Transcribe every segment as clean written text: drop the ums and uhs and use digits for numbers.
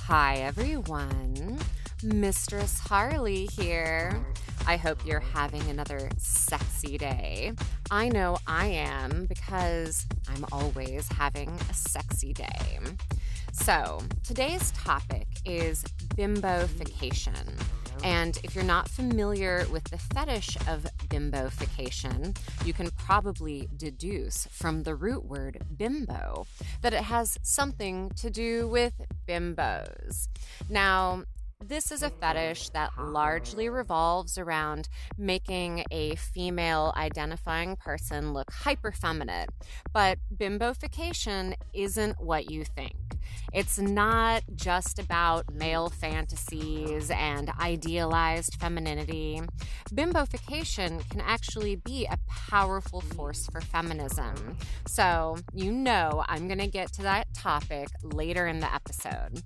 Hi everyone, Mistress Harley here. I hope you're having another sexy day. I know I am because I'm always having a sexy day. So, today's topic is bimbofication. And if you're not familiar with the fetish of bimbofication, you can probably deduce from the root word bimbo that it has something to do with bimbos. Now, this is a fetish that largely revolves around making a female identifying person look hyper feminine, but bimbofication isn't what you think. It's not just about male fantasies and idealized femininity. Bimbofication can actually be a powerful force for feminism. So, I'm going to get to that topic later in the episode.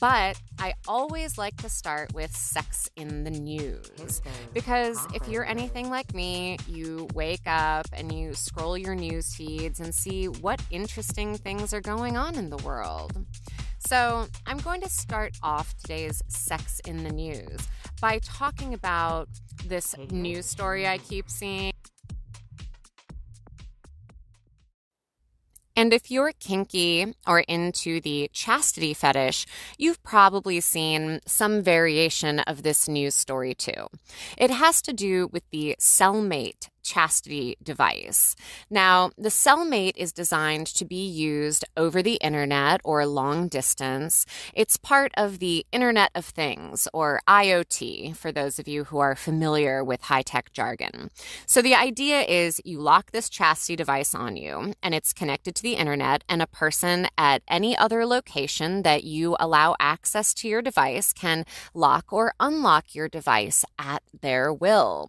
But I always like to start with sex in the news, because if you're anything like me, you wake up and you scroll your news feeds and see what interesting things are going on in the world. So I'm going to start off today's sex in the news by talking about this news story I keep seeing. And if you're kinky or into the chastity fetish, you've probably seen some variation of this news story too. It has to do with the cellmate chastity device. Now, the cellmate is designed to be used over the internet or long distance. It's part of the Internet of Things, or IoT, for those of you who are familiar with high-tech jargon. So the idea is you lock this chastity device on you, and it's connected to the internet, and a person at any other location that you allow access to your device can lock or unlock your device at their will.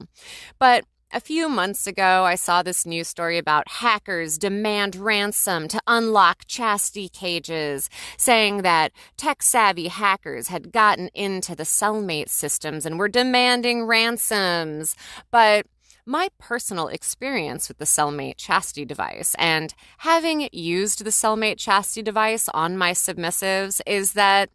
But a few months ago, I saw this news story about hackers demand ransom to unlock chastity cages, saying that tech-savvy hackers had gotten into the cellmate systems and were demanding ransoms. But my personal experience with the cellmate chastity device, and having used the cellmate chastity device on my submissives, is that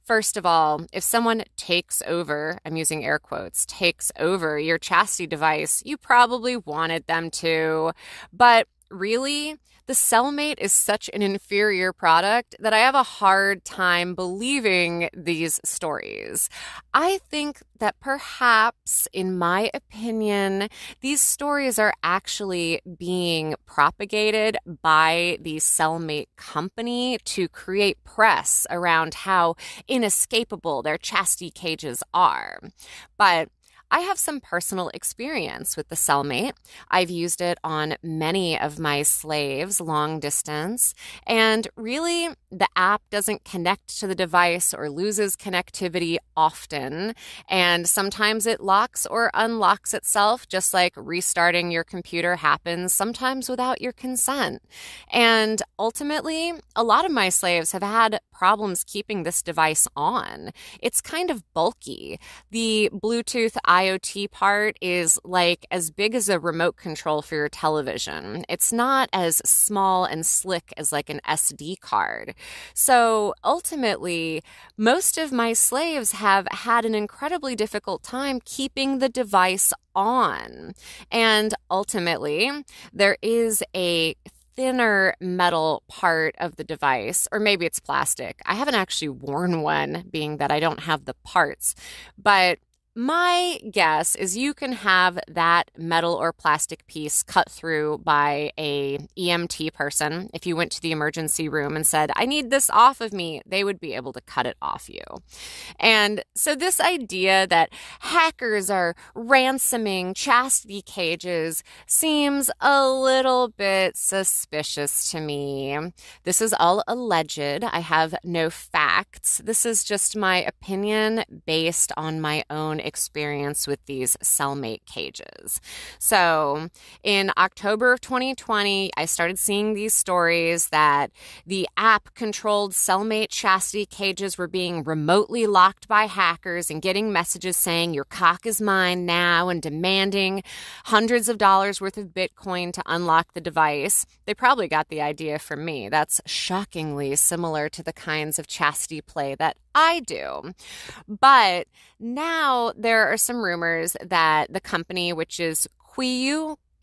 first of all, if someone takes over, I'm using air quotes, takes over your chastity device, you probably wanted them to. But really, the cellmate is such an inferior product that I have a hard time believing these stories. I think that perhaps, in my opinion, these stories are actually being propagated by the cellmate company to create press around how inescapable their chastity cages are. But I have some personal experience with the cellmate. I've used it on many of my slaves long distance, and really the app doesn't connect to the device or loses connectivity often, and sometimes it locks or unlocks itself, just like restarting your computer happens, sometimes without your consent. And ultimately, a lot of my slaves have had problems keeping this device on. It's kind of bulky. The Bluetooth IoT part is like as big as a remote control for your television. It's not as small and slick as like an SD card. So ultimately, most of my slaves have had an incredibly difficult time keeping the device on. And ultimately, there is a thinner metal part of the device, or maybe it's plastic. I haven't actually worn one, being that I don't have the parts, but my guess is you can have that metal or plastic piece cut through by a EMT person. If you went to the emergency room and said, "I need this off of me," they would be able to cut it off you. And so this idea that hackers are ransoming chastity cages seems a little bit suspicious to me. This is all alleged. I have no facts. This is just my opinion based on my own experience with these cellmate cages. So in October of 2020, I started seeing these stories that the app-controlled cellmate chastity cages were being remotely locked by hackers and getting messages saying, "Your cock is mine now," and demanding hundreds of dollars worth of Bitcoin to unlock the device. They probably got the idea from me. That's shockingly similar to the kinds of chastity play that I do. But now there are some rumors that the company, which is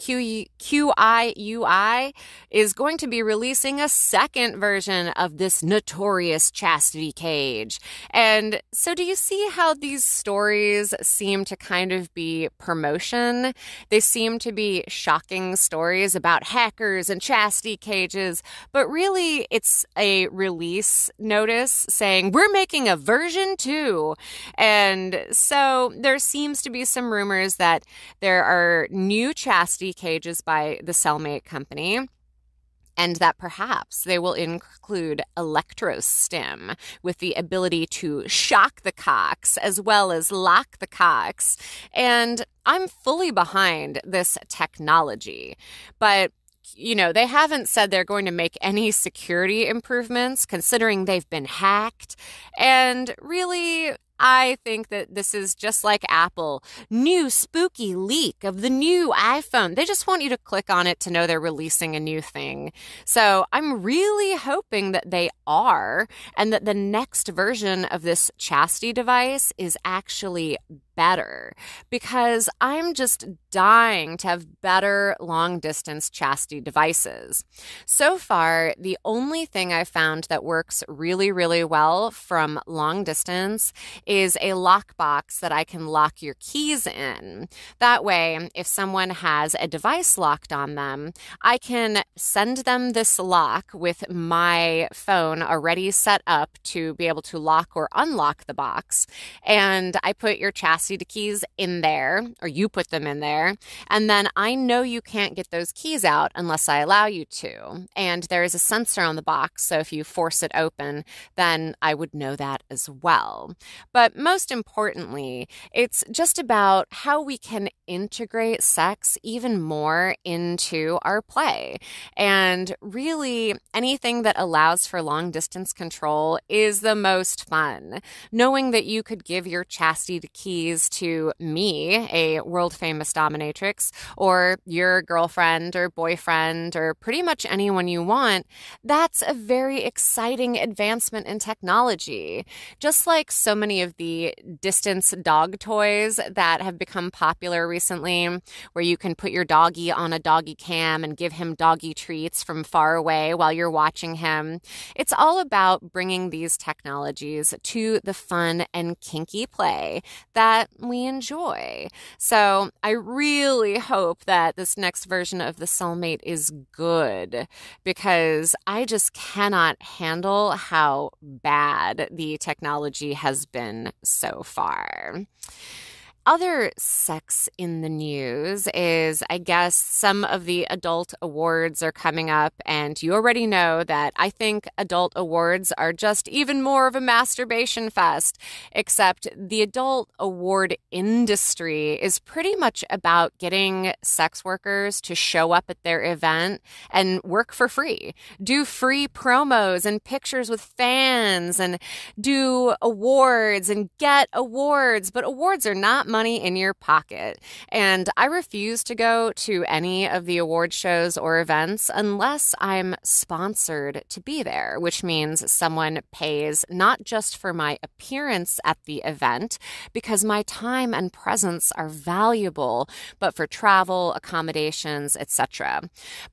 QIUI, is going to be releasing a second version of this notorious chastity cage. And so do you see how these stories seem to kind of be promotion? They seem to be shocking stories about hackers and chastity cages, but really it's a release notice saying we're making a version 2. And so there seems to be some rumors that there are new chastity cages by the Cellmate company, and that perhaps they will include electrostim with the ability to shock the cocks as well as lock the cocks. And I'm fully behind this technology, but they haven't said they're going to make any security improvements considering they've been hacked. And really, I think that this is just like Apple. New spooky leak of the new iPhone. They just want you to click on it to know they're releasing a new thing. So I'm really hoping that they are, and that the next version of this chastity device is actually better, because I'm just dying to have better long-distance chastity devices. So far, the only thing I found that works really, really well from long distance is a lockbox that I can lock your keys in. That way, if someone has a device locked on them, I can send them this lock with my phone already set up to be able to lock or unlock the box. And I put your chastity keys in there, or you put them in there, and then I know you can't get those keys out unless I allow you to. And there is a sensor on the box, so if you force it open, then I would know that as well. But most importantly, it's just about how we can integrate sex even more into our play. And really, anything that allows for long distance control is the most fun. Knowing that you could give your chastity keys to me, a world famous dominatrix, or your girlfriend or boyfriend, or pretty much anyone you want, that's a very exciting advancement in technology. Just like so many of the distance dog toys that have become popular recently, where you can put your doggy on a doggy cam and give him doggy treats from far away while you're watching him. It's all about bringing these technologies to the fun and kinky play that we enjoy. So I really hope that this next version of the Cellmate is good, because I just cannot handle how bad the technology has been so far. Other sex in the news is, I guess, some of the adult awards are coming up, and you already know that I think adult awards are just even more of a masturbation fest, except the adult award industry is pretty much about getting sex workers to show up at their event and work for free, do free promos and pictures with fans, and do awards and get awards, but awards are not money in your pocket. And I refuse to go to any of the award shows or events unless I'm sponsored to be there, which means someone pays not just for my appearance at the event, because my time and presence are valuable, but for travel, accommodations, etc.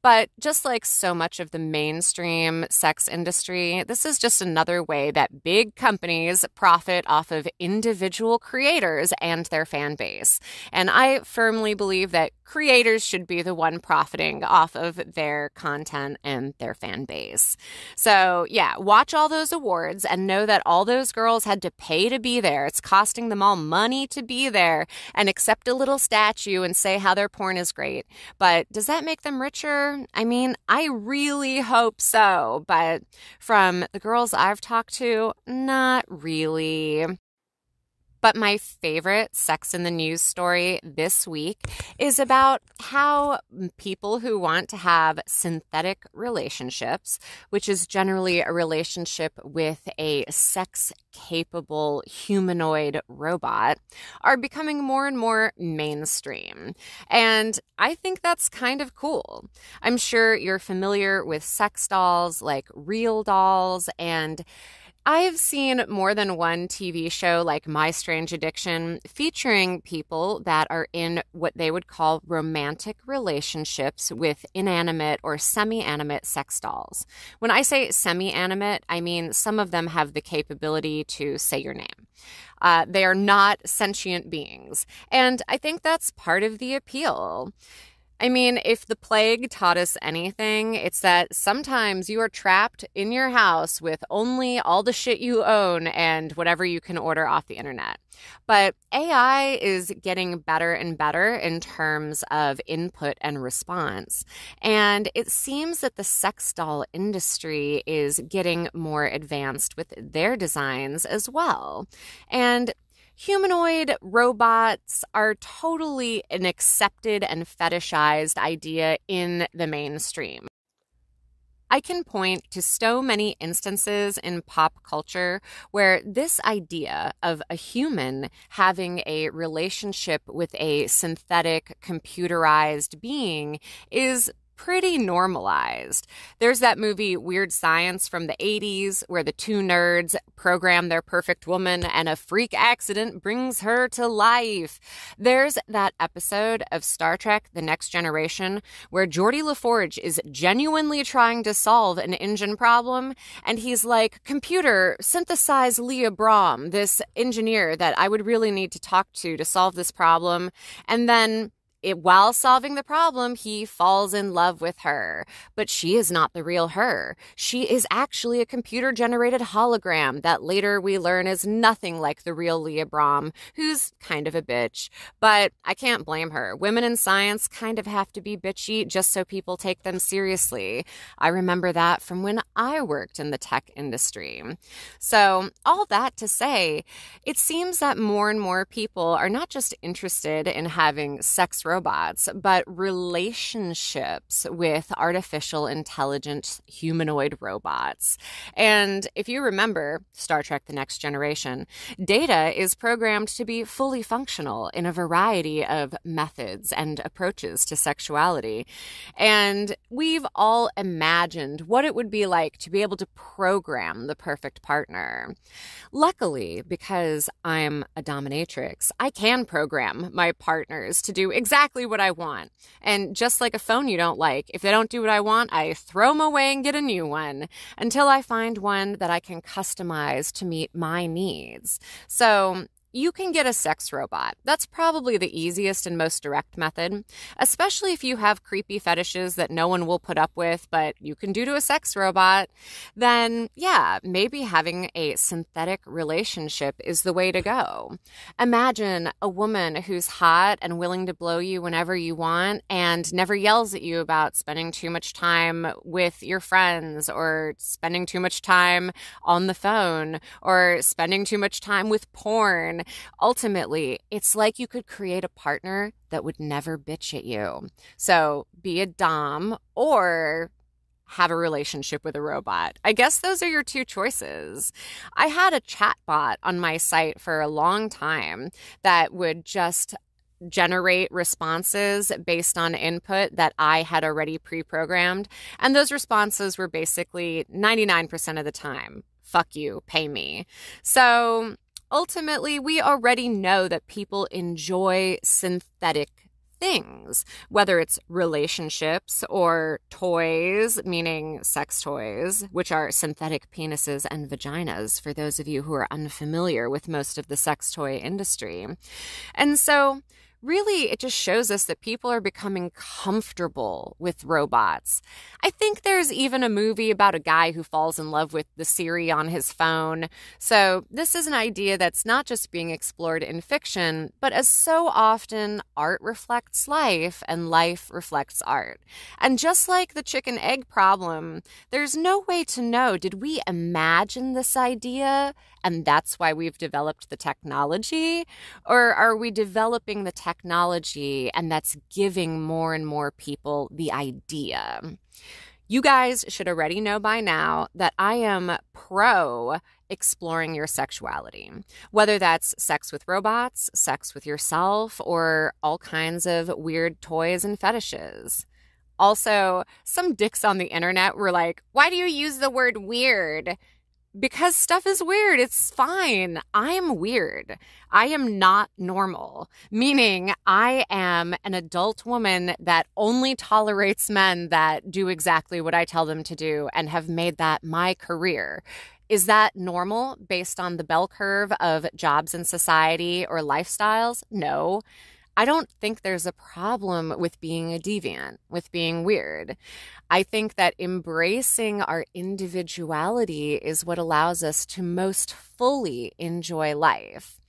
But just like so much of the mainstream sex industry, this is just another way that big companies profit off of individual creators and their fan base. And I firmly believe that creators should be the one profiting off of their content and their fan base. So yeah, watch all those awards and know that all those girls had to pay to be there. It's costing them all money to be there and accept a little statue and say how their porn is great. But does that make them richer? I mean, I really hope so. But from the girls I've talked to, not really. But my favorite Sex in the News story this week is about how people who want to have synthetic relationships, which is generally a relationship with a sex-capable humanoid robot, are becoming more and more mainstream. And I think that's kind of cool. I'm sure you're familiar with sex dolls like real dolls, and I've seen more than one TV show like My Strange Addiction featuring people that are in what they would call romantic relationships with inanimate or semi-animate sex dolls. When I say semi-animate, I mean some of them have the capability to say your name. They are not sentient beings. And I think that's part of the appeal. I mean, if the plague taught us anything, it's that sometimes you are trapped in your house with only all the shit you own and whatever you can order off the internet. But AI is getting better and better in terms of input and response. And it seems that the sex doll industry is getting more advanced with their designs as well. And humanoid robots are totally an accepted and fetishized idea in the mainstream. I can point to so many instances in pop culture where this idea of a human having a relationship with a synthetic, computerized being is pretty normalized. There's that movie Weird Science from the 80s where the two nerds program their perfect woman and a freak accident brings her to life. There's that episode of Star Trek The Next Generation where Geordi LaForge is genuinely trying to solve an engine problem, and he's like, "Computer, synthesize Leah Brahm, this engineer that I would really need to talk to solve this problem." And then while solving the problem, he falls in love with her. But she is not the real her. She is actually a computer-generated hologram that later we learn is nothing like the real Leah Brahm, who's kind of a bitch. But I can't blame her. Women in science kind of have to be bitchy just so people take them seriously. I remember that from when I worked in the tech industry. So all that to say, it seems that more and more people are not just interested in having sex robots, but relationships with artificial intelligent humanoid robots. And if you remember Star Trek The Next Generation, Data is programmed to be fully functional in a variety of methods and approaches to sexuality. And we've all imagined what it would be like to be able to program the perfect partner. Luckily, because I'm a dominatrix, I can program my partners to do exactly what I want. And just like a phone you don't like, if they don't do what I want, I throw them away and get a new one until I find one that I can customize to meet my needs. So you can get a sex robot. That's probably the easiest and most direct method, especially if you have creepy fetishes that no one will put up with, but you can do to a sex robot. Then, yeah, maybe having a synthetic relationship is the way to go. Imagine a woman who's hot and willing to blow you whenever you want and never yells at you about spending too much time with your friends or spending too much time on the phone or spending too much time with porn. Ultimately, it's like you could create a partner that would never bitch at you. So be a dom or have a relationship with a robot. I guess those are your two choices. I had a chatbot on my site for a long time that would just generate responses based on input that I had already pre-programmed. And those responses were basically 99% of the time, "Fuck you, pay me." So ultimately, we already know that people enjoy synthetic things, whether it's relationships or toys, meaning sex toys, which are synthetic penises and vaginas, for those of you who are unfamiliar with most of the sex toy industry. And so Really, it just shows us that people are becoming comfortable with robots. I think there's even a movie about a guy who falls in love with the Siri on his phone. So, this is an idea that's not just being explored in fiction, but as so often, art reflects life and life reflects art. And just like the chicken egg problem, there's no way to know, did we imagine this idea and that's why we've developed the technology? Or are we developing the technology and that's giving more and more people the idea? You guys should already know by now that I am pro exploring your sexuality, whether that's sex with robots, sex with yourself, or all kinds of weird toys and fetishes. Also, some dicks on the internet were like, why do you use the word weird? Because stuff is weird. It's fine. I'm weird. I am not normal, meaning I am an adult woman that only tolerates men that do exactly what I tell them to do and have made that my career. Is that normal based on the bell curve of jobs in society or lifestyles? No. I don't think there's a problem with being a deviant, with being weird. I think that embracing our individuality is what allows us to most fully enjoy life.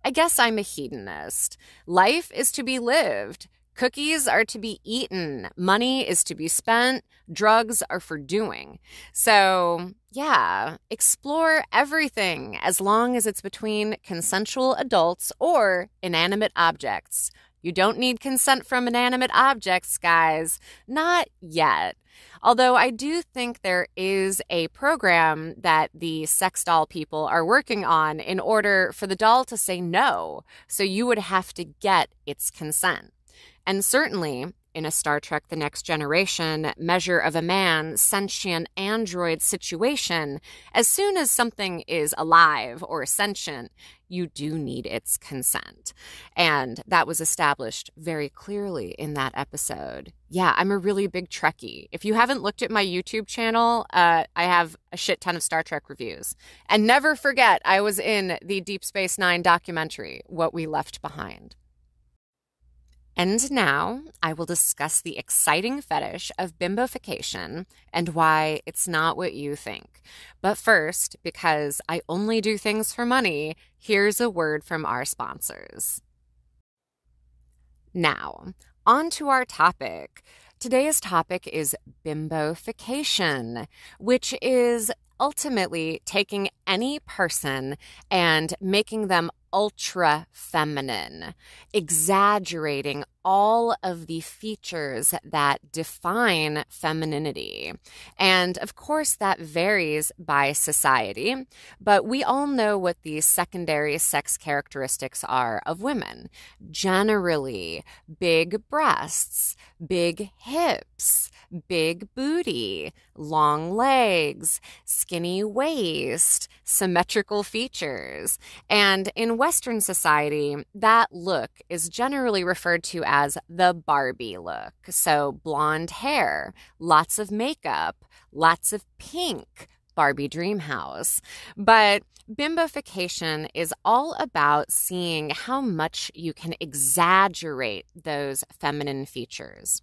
I guess I'm a hedonist. Life is to be lived. Cookies are to be eaten. Money is to be spent. Drugs are for doing. So, yeah, explore everything as long as it's between consensual adults or inanimate objects. You don't need consent from inanimate objects, guys. Not yet. Although I do think there is a program that the sex doll people are working on in order for the doll to say no. So you would have to get its consent. And certainly, in a Star Trek The Next Generation Measure of a Man sentient android situation, as soon as something is alive or sentient, you do need its consent. And that was established very clearly in that episode. Yeah, I'm a really big Trekkie. If you haven't looked at my YouTube channel, I have a shit ton of Star Trek reviews. And never forget, I was in the Deep Space Nine documentary, What We Left Behind. And now I will discuss the exciting fetish of bimbofication and why it's not what you think. But first, because I only do things for money, here's a word from our sponsors. Now, on to our topic. Today's topic is bimbofication, which is ultimately taking any person and making them ultra feminine, exaggerating all of the features that define femininity. And of course, that varies by society, but we all know what the secondary sex characteristics are of women. Generally, big breasts, big hips, big booty, long legs, skinny waist, symmetrical features. And in Western society, that look is generally referred to as the Barbie look. So blonde hair, lots of makeup, lots of pink, Barbie dream house. But bimbofication is all about seeing how much you can exaggerate those feminine features.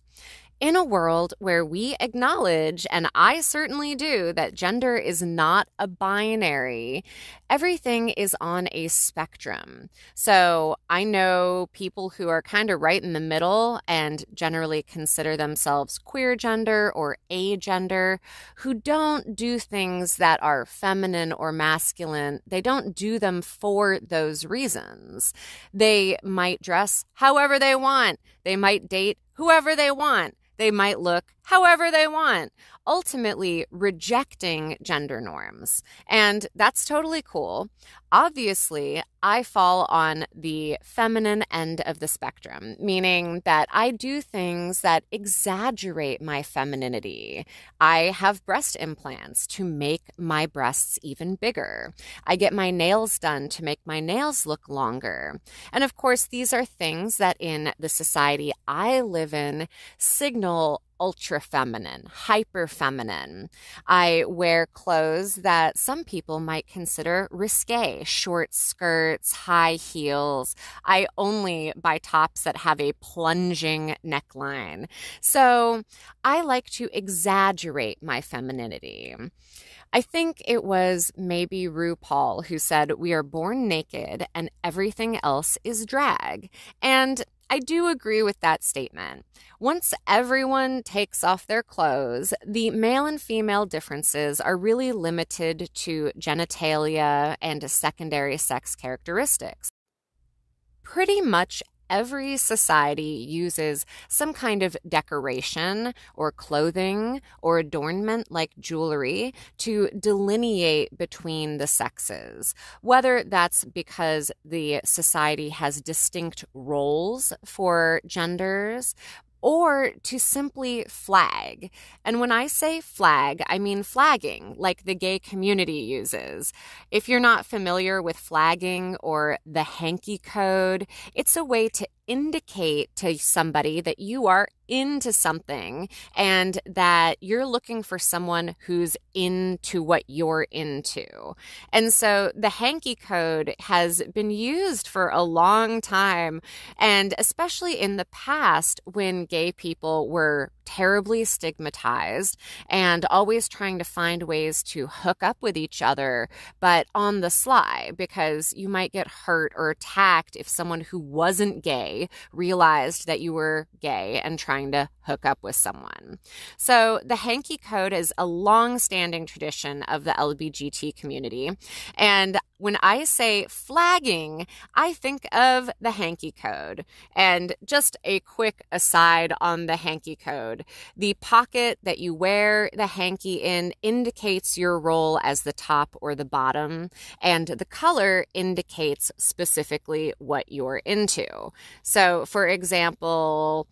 In a world where we acknowledge, and I certainly do, that gender is not a binary, everything is on a spectrum. So I know people who are kind of right in the middle and generally consider themselves queer gender or agender, who don't do things that are feminine or masculine. They don't do them for those reasons. They might dress however they want. They might date whoever they want. They might look however they want, ultimately rejecting gender norms. And that's totally cool. Obviously, I fall on the feminine end of the spectrum, meaning that I do things that exaggerate my femininity. I have breast implants to make my breasts even bigger. I get my nails done to make my nails look longer. And of course, these are things that in the society I live in signal traditional ultra feminine, hyper feminine. I wear clothes that some people might consider risque, short skirts, high heels. I only buy tops that have a plunging neckline. So I like to exaggerate my femininity. I think it was maybe RuPaul who said, "We are born naked and everything else is drag." And I do agree with that statement. Once everyone takes off their clothes, the male and female differences are really limited to genitalia and secondary sex characteristics. Pretty much every society uses some kind of decoration or clothing or adornment like jewelry to delineate between the sexes, whether that's because the society has distinct roles for genders or to simply flag. And when I say flag, I mean flagging, like the gay community uses. If you're not familiar with flagging or the hanky code, it's a way to indicate to somebody that you are into something and that you're looking for someone who's into what you're into. And so the hanky code has been used for a long time, and especially in the past when gay people were terribly stigmatized and always trying to find ways to hook up with each other, but on the sly, because you might get hurt or attacked if someone who wasn't gay realized that you were gay and trying to hook up with someone. So the hanky code is a long-standing tradition of the LGBT community. And when I say flagging, I think of the hanky code. And just a quick aside on the hanky code. The pocket that you wear the hanky in indicates your role as the top or the bottom, and the color indicates specifically what you're into. So, for example,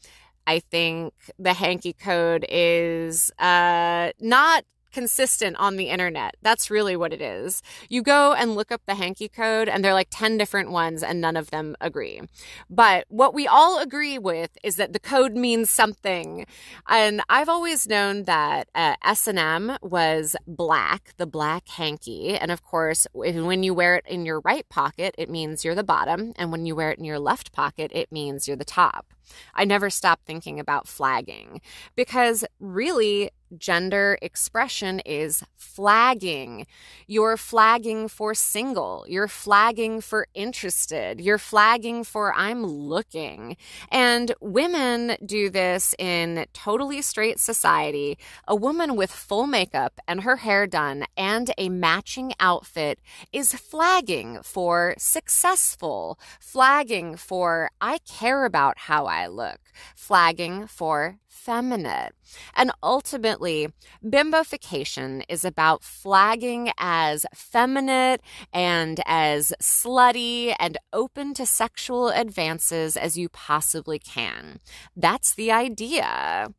I think the hanky code is not consistent on the internet. That's really what it is. You go and look up the hanky code and there are like 10 different ones and none of them agree. But what we all agree with is that the code means something. And I've always known that S&M was black, the black hanky. And of course, when you wear it in your right pocket, it means you're the bottom. And when you wear it in your left pocket, it means you're the top. I never stopped thinking about flagging because really gender expression is flagging. You're flagging for single. You're flagging for interested. You're flagging for I'm looking. And women do this in totally straight society. A woman with full makeup and her hair done and a matching outfit is flagging for successful, flagging for I care about how I look, flagging for feminine. And ultimately, bimbofication is about flagging as feminine and as slutty and open to sexual advances as you possibly can. That's the idea.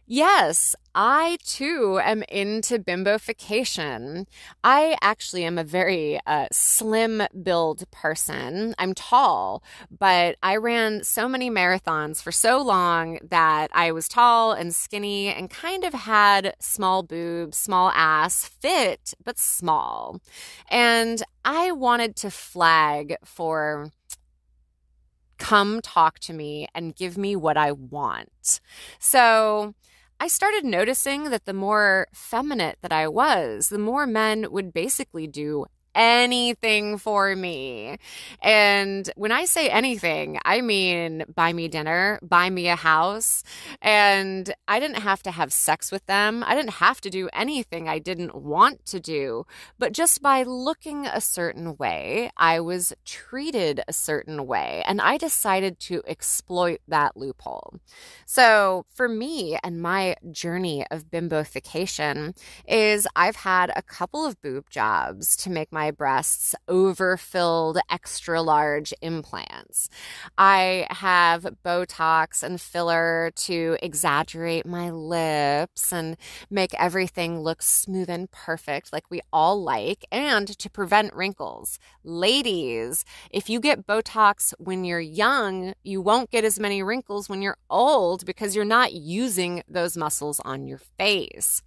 Yes, I too am into bimbofication. I actually am a very slim build person. I'm tall, but I ran so many marathons for so long that I was tall and skinny and kind of had small boobs, small ass, fit, but small. And I wanted to flag for come talk to me and give me what I want. So I started noticing that the more feminine that I was, the more men would basically do anything for me. And when I say anything, I mean buy me dinner, buy me a house. And I didn't have to have sex with them. I didn't have to do anything I didn't want to do. But just by looking a certain way, I was treated a certain way. And I decided to exploit that loophole. So for me and my journey of bimbofication is I've had a couple of boob jobs to make my my breasts overfilled extra large implants. I have Botox and filler to exaggerate my lips and make everything look smooth and perfect like we all like, and to prevent wrinkles. Ladies, if you get Botox when you're young, you won't get as many wrinkles when you're old because you're not using those muscles on your face.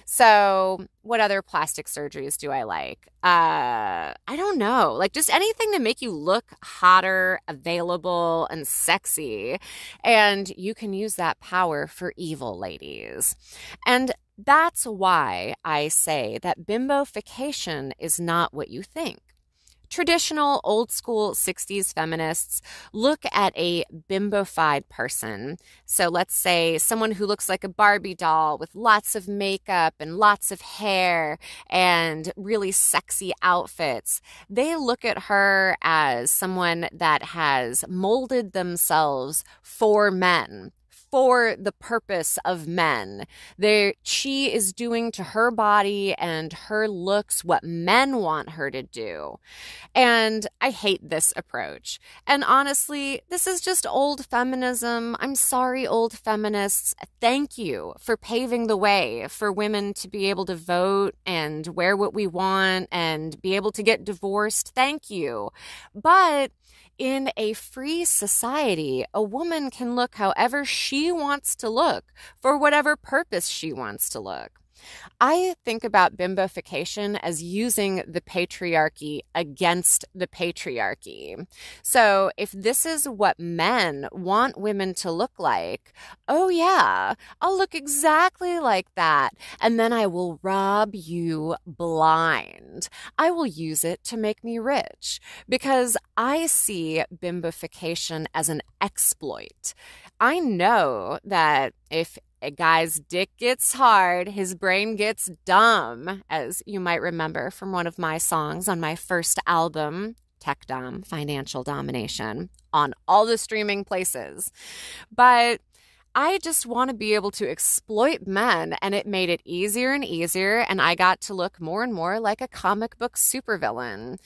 So, what other plastic surgeries do I like? I don't know. Like just anything to make you look hotter, available, and sexy. And you can use that power for evil, ladies. And that's why I say that bimbofication is not what you think. Traditional old school 60s feminists look at a bimbofied person. So let's say someone who looks like a Barbie doll with lots of makeup and lots of hair and really sexy outfits. They look at her as someone that has molded themselves for men, for the purpose of men. She is doing to her body and her looks what men want her to do. And I hate this approach. And honestly, this is just old feminism. I'm sorry, old feminists. Thank you for paving the way for women to be able to vote and wear what we want and be able to get divorced. Thank you. But in a free society, a woman can look however she wants to look for whatever purpose she wants to look. I think about bimbofication as using the patriarchy against the patriarchy. So if this is what men want women to look like, oh yeah, I'll look exactly like that. And then I will rob you blind. I will use it to make me rich because I see bimbofication as an exploit. I know that if a guy's dick gets hard, his brain gets dumb, as you might remember from one of my songs on my first album, Tech Dom, Financial Domination, on all the streaming places. But I just want to be able to exploit men, and it made it easier and easier, and I got to look more and more like a comic book supervillain.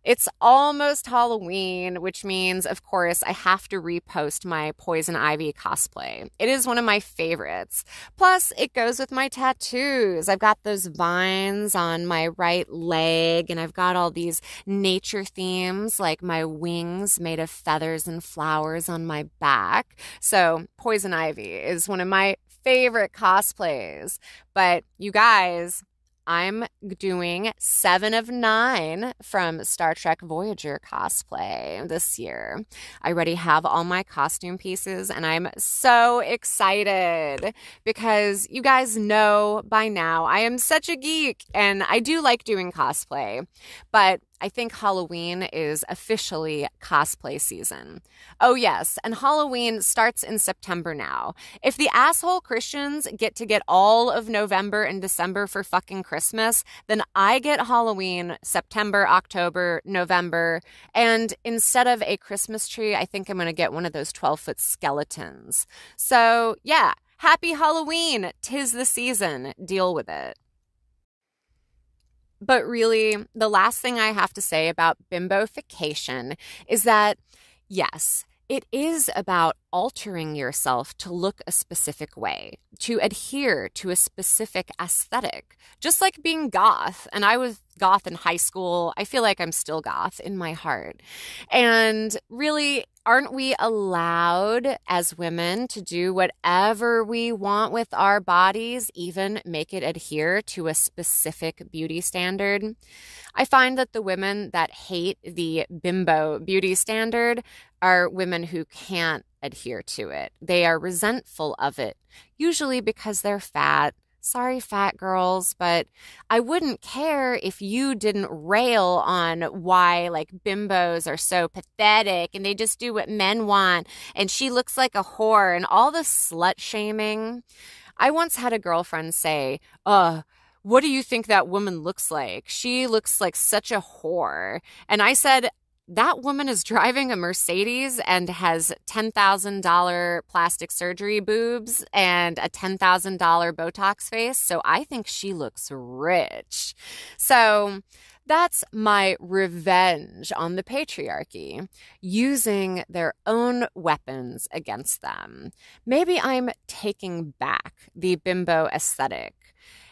It's almost Halloween, which means, of course, I have to repost my Poison Ivy cosplay. It is one of my favorites. Plus, it goes with my tattoos. I've got those vines on my right leg, and I've got all these nature themes, like my wings made of feathers and flowers on my back. So, Poison Ivy is one of my favorite cosplays. But you guys, I'm doing 7 of 9 from Star Trek Voyager cosplay this year. I already have all my costume pieces and I'm so excited because you guys know by now I am such a geek and I do like doing cosplay, but I think Halloween is officially cosplay season. Oh, yes, and Halloween starts in September now. If the asshole Christians get all of November and December for fucking Christmas, then I get Halloween September, October, November, and instead of a Christmas tree, I think I'm going to get one of those 12-foot skeletons. So, yeah, happy Halloween. 'Tis the season. Deal with it. But really, the last thing I have to say about bimbofication is that, yes, it is about altering yourself to look a specific way, to adhere to a specific aesthetic, just like being goth. And I was goth in high school. I feel like I'm still goth in my heart. And really, aren't we allowed as women to do whatever we want with our bodies, even make it adhere to a specific beauty standard? I find that the women that hate the bimbo beauty standard are women who can't adhere to it. They are resentful of it, usually because they're fat. Sorry, fat girls, but I wouldn't care if you didn't rail on why like bimbos are so pathetic and they just do what men want and she looks like a whore and all the slut shaming. I once had a girlfriend say, what do you think that woman looks like? She looks like such a whore. And I said, that woman is driving a Mercedes and has $10,000 plastic surgery boobs and a $10,000 Botox face. So I think she looks rich. So That's my revenge on the patriarchy, using their own weapons against them. Maybe I'm taking back the bimbo aesthetic.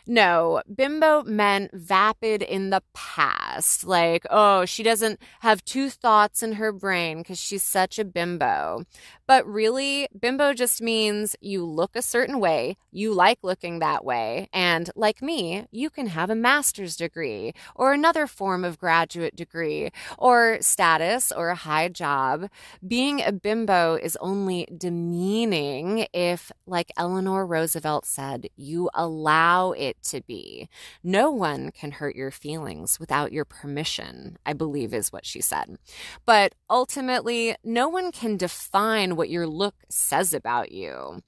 No, bimbo meant vapid in the past. Like, oh, she doesn't have two thoughts in her brain because she's such a bimbo. But really, bimbo just means you look a certain way, you like looking that way, and like me, you can have a master's degree or another form of graduate degree or status or a high job. Being a bimbo is only demeaning if, like Eleanor Roosevelt said, you allow it to be. No one can hurt your feelings without your permission, I believe is what she said. But ultimately, no one can define what your look says about you.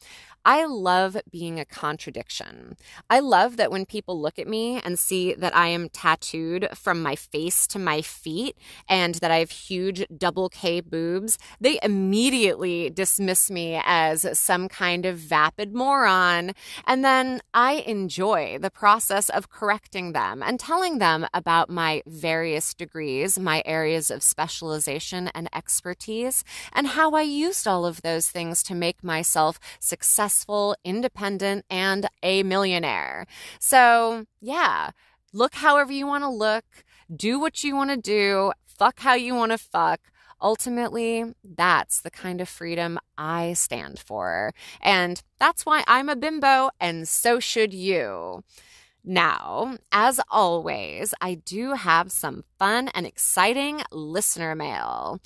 I love being a contradiction. I love that when people look at me and see that I am tattooed from my face to my feet and that I have huge double K boobs, they immediately dismiss me as some kind of vapid moron. And then I enjoy the process of correcting them and telling them about my various degrees, my areas of specialization and expertise, and how I used all of those things to make myself successful, independent, and a millionaire. So, yeah, look however you want to look, do what you want to do, fuck how you want to fuck. Ultimately, that's the kind of freedom I stand for. And that's why I'm a bimbo, and so should you. Now, as always, I do have some fun and exciting listener mail.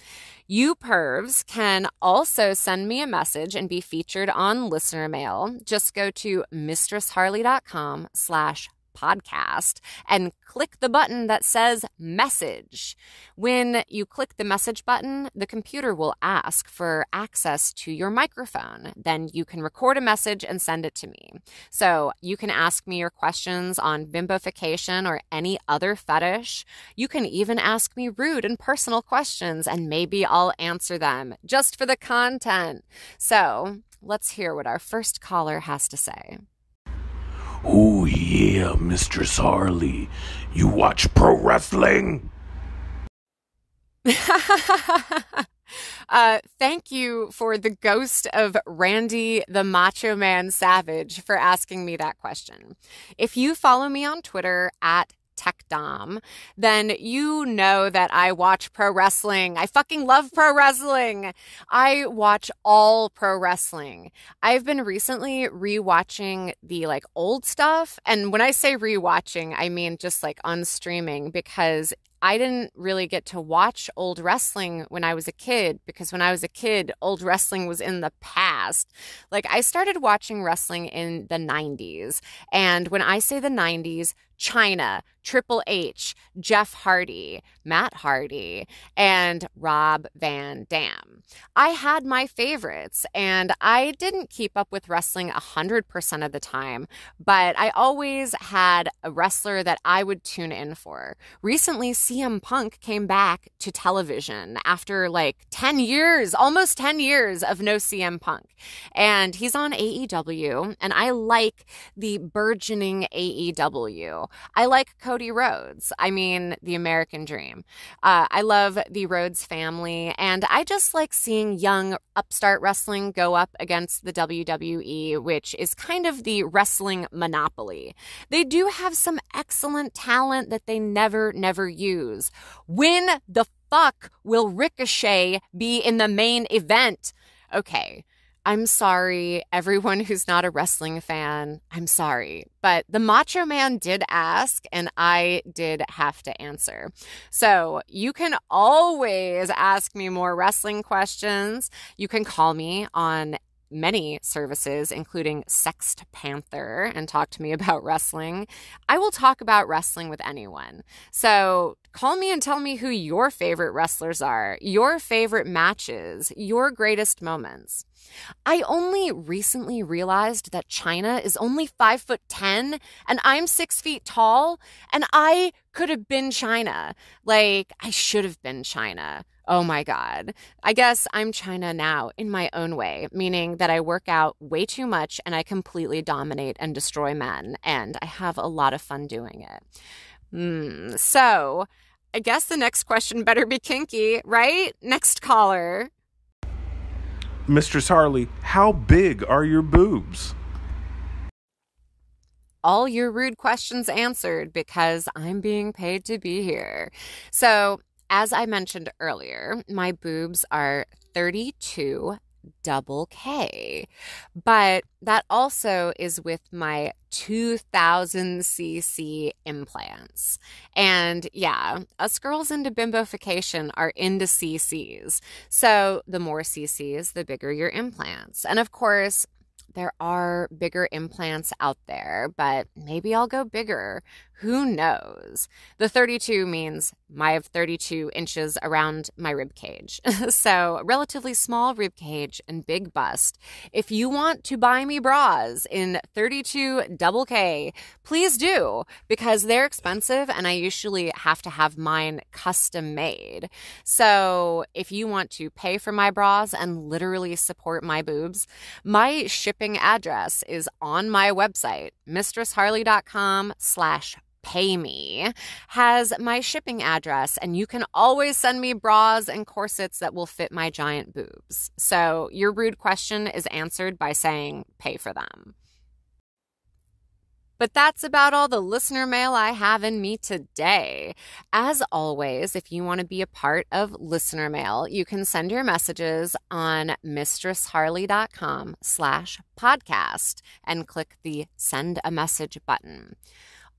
You pervs can also send me a message and be featured on listener mail. Just go to mistressharley.com/podcast and click the button that says message. When you click the message button, the computer will ask for access to your microphone. Then you can record a message and send it to me. So you can ask me your questions on bimbofication or any other fetish. You can even ask me rude and personal questions, and maybe I'll answer them just for the content. So let's hear what our first caller has to say. Oh yeah, Mistress Harley. You watch pro wrestling? Thank you for the ghost of Randy the Macho Man Savage for asking me that question. If you follow me on Twitter at TechDom, then you know that I watch pro wrestling. I fucking love pro wrestling. I watch all pro wrestling. I've been recently rewatching the old stuff. And when I say rewatching, I mean just on streaming, because I didn't really get to watch old wrestling when I was a kid, because when I was a kid, old wrestling was in the past. I started watching wrestling in the 90s. And when I say the 90s, China, Triple H, Jeff Hardy, Matt Hardy, and Rob Van Dam. I had my favorites, and I didn't keep up with wrestling 100% of the time, but I always had a wrestler that I would tune in for. Recently, CM Punk came back to television after 10 years, almost 10 years of no CM Punk. And he's on AEW, and I like the burgeoning AEW. I like Cody Rhodes. I mean, the American Dream. I love the Rhodes family, and I just like seeing young upstart wrestling go up against the WWE, which is kind of the wrestling monopoly. They do have some excellent talent that they never use. When the fuck will Ricochet be in the main event? Okay, I'm sorry, everyone who's not a wrestling fan. I'm sorry. But the Macho Man did ask, and I did have to answer. So you can always ask me more wrestling questions. You can call me on many services, including Sext Panther, and talk to me about wrestling. I will talk about wrestling with anyone. So call me and tell me who your favorite wrestlers are, your favorite matches, your greatest moments. I only recently realized that China is only 5'10" and I'm 6 feet tall, and I could have been China. I should have been China. Oh my God. I guess I'm China now in my own way, meaning that I work out way too much and I completely dominate and destroy men, and I have a lot of fun doing it. So I guess the next question better be kinky, right? Next caller. Mistress Harley, how big are your boobs? All your rude questions answered because I'm being paid to be here. So, as I mentioned earlier, my boobs are 32 double K, but that also is with my 2000cc implants. And yeah, us girls into bimbofication are into CCs. So the more CCs, the bigger your implants. And of course, there are bigger implants out there, but maybe I'll go bigger. Who knows? The 32 means I have 32 inches around my rib cage. So, relatively small rib cage and big bust. If you want to buy me bras in 32 double K, please do, because they're expensive and I usually have to have mine custom made. So, if you want to pay for my bras and literally support my boobs, my shipping address is on my website, mistressharley.com/pay me, has my shipping address, and you can always send me bras and corsets that will fit my giant boobs. So your rude question is answered by saying pay for them. But that's about all the listener mail I have in me today. As always, if you want to be a part of listener mail, you can send your messages on mistressharley.com/podcast and click the send a message button.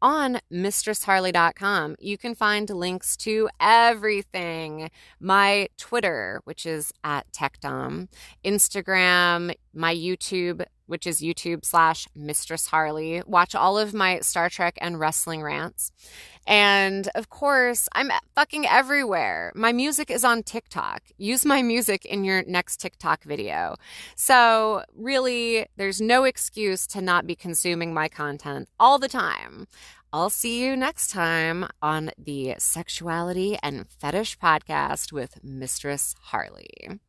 On mistressharley.com, you can find links to everything. My Twitter, which is at TechDom, Instagram, my YouTube, which is YouTube/Mistress Harley. Watch all of my Star Trek and wrestling rants. And of course, I'm fucking everywhere. My music is on TikTok. Use my music in your next TikTok video. So really, there's no excuse to not be consuming my content all the time. I'll see you next time on the Sexuality and Fetish Podcast with Mistress Harley.